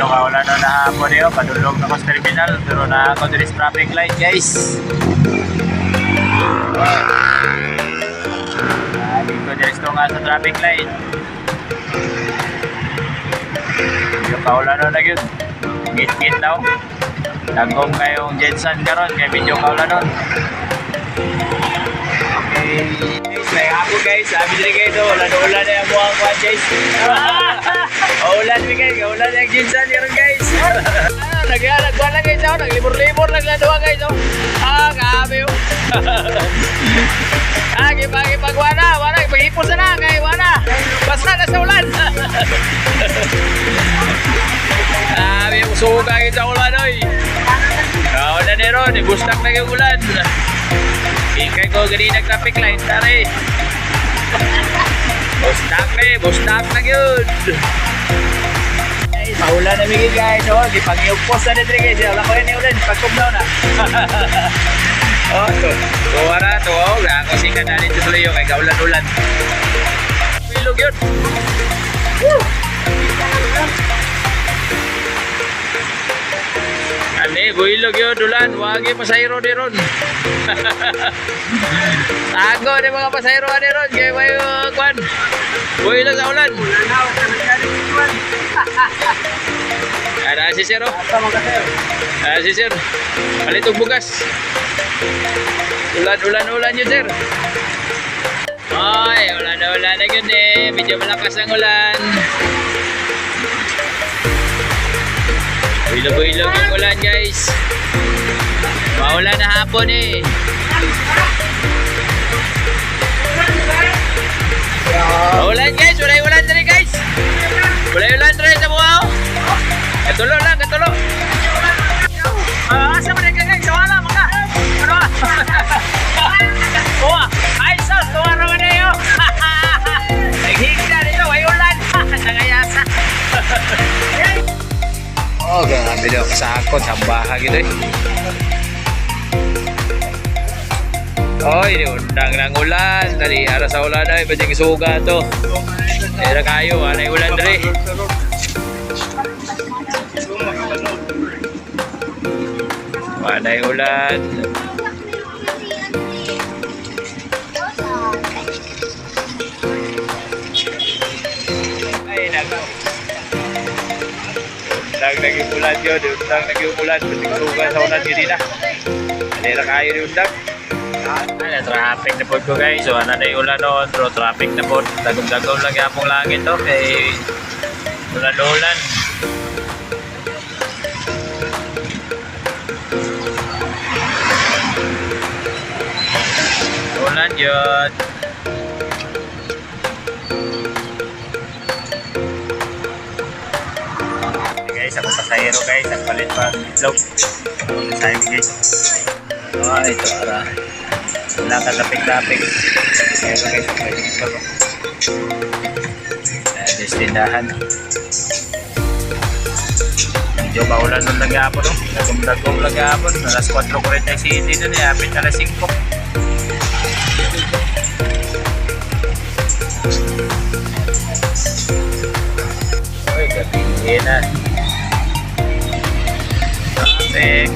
medyo kaulan na hapon niyo, padulog na ko sa terminal, pero na ako dito sa traffic light guys. Dito dito nga sa traffic light. Medyo kaulan na yun. Git-git daw. Dagong kayong Jensen karon kay medyo kaulan nun. Okay. May ako guys, sabi din guys, ulan-ulan na yung buwang kuhan guys. Ulan guys, ulan yung Jensen karon guys. Nagkuhan lang guys, naglibor-libor lang na doon guys. Grabe yun. Pag wana, pag-ipos na kay wana. Basta na sa ulan. Grabe yung suga guys sa ulan oy. Ulan na ron, bustak na yung ulan. Ikay ko ganyan nag-traffic light, tari. Bustak na yun. Paulan na bigay guys, di pag-iupos na dito guys. Wala ko rin yung ulan, pag-kumlaw na. Tuwa na, tuwa. Kasi ka na rin tuloy yung kay kaulan-ulan. Pilog yun. Ani, builog yun, ulan. Wagi pasayro di ron. Tago ni mga pasayro ni ron. Kaya may kwan. Builog sa ulan. Ada si sir, oh. Si sir. Palitog bugas. Ulan yun, sir. Ay, ulan na yun eh. Medyo malakas ang ulan. Ilog-ilog yung ulan guys. Maulan na hapon eh. Maulan guys, wala yung ulan rin guys. Wala yung ulan rin sa buhaw. Katulo lang, katulo. Asa mo rin ka guys, wala mga. Ano ba? Tuwa, ay sos, tuwa naman na yun. Naghigda nito, may ulan. Nangayasa. Oh, grabe daw kasakot, sambaha gitu eh. Oy, undang ng ulan. Tadi arah sa ulan ay pwedeng isuga to. Era kayo, anay ulan dali. Anay ulan. Ay, nagaw. Undang naging ulan yun, undang naging ulan, pwedeng isuga sa ulan yun na. Era kayo ni undang. Ay, traffic na po ko guys. So, ano na yung ulan noon. Pero traffic na po. Dagom-dagom lang yung apong langit to. Kaya ulan-ulan. Ulan yun. Okay guys, ako pasahero guys. Ang palit pa itlog. Sayang guys. Oh, ito ara. Wala ka tapik-tapik. Kaya guys, pwede ito. Destindahan. Medyo paulan nun lagapon. Dagom-dagom lagapon. Alas 4 ko rin tayo city nun eh. Apit alas 5. Uy, gabi na. Traffic.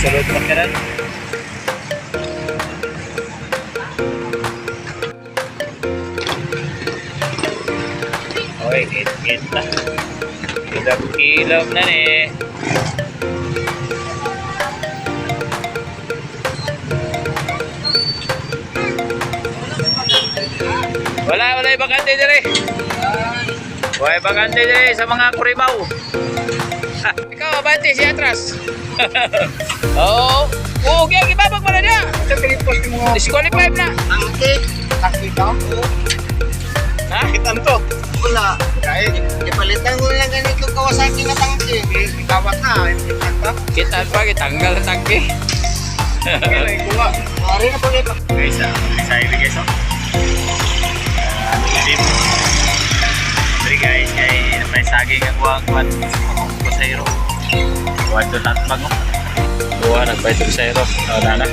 Sulod pa ka na. Oy, hit na. Kilap na eh. Wala yung bakante dire. Wala yung bakante dire sa mga kuribaw. Ikaw, abante si atras. Oo. Oo, kaya ibabag mo na niya. Disqualified na. Nakita ko. Ha? Kitan to. Wala. Kahit ipalitan ko lang ganito Kawasaki na tangke. Ikawat na. Kita pa, kitanggal ang tangke. Kailan ko nga. Mari na pag ito. Guys, sa ibig guys, oh. Tip. Sorry guys, kay may saging ang buwang kusayro. Buwan doon lahat bago. Buwan, nagpay ito kusayro. Wala na.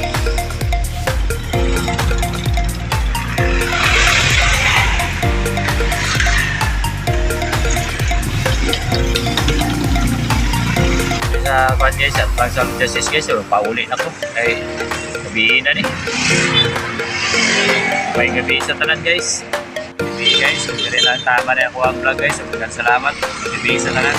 Sa kwan guys, at pang sa justice guys, pauli na ko. Ay, gabihin na ni. May gabi sa tanan guys. Gabi guys, so, lang tama na ako ang vlog guys. Salamat. Gabi sa tanan.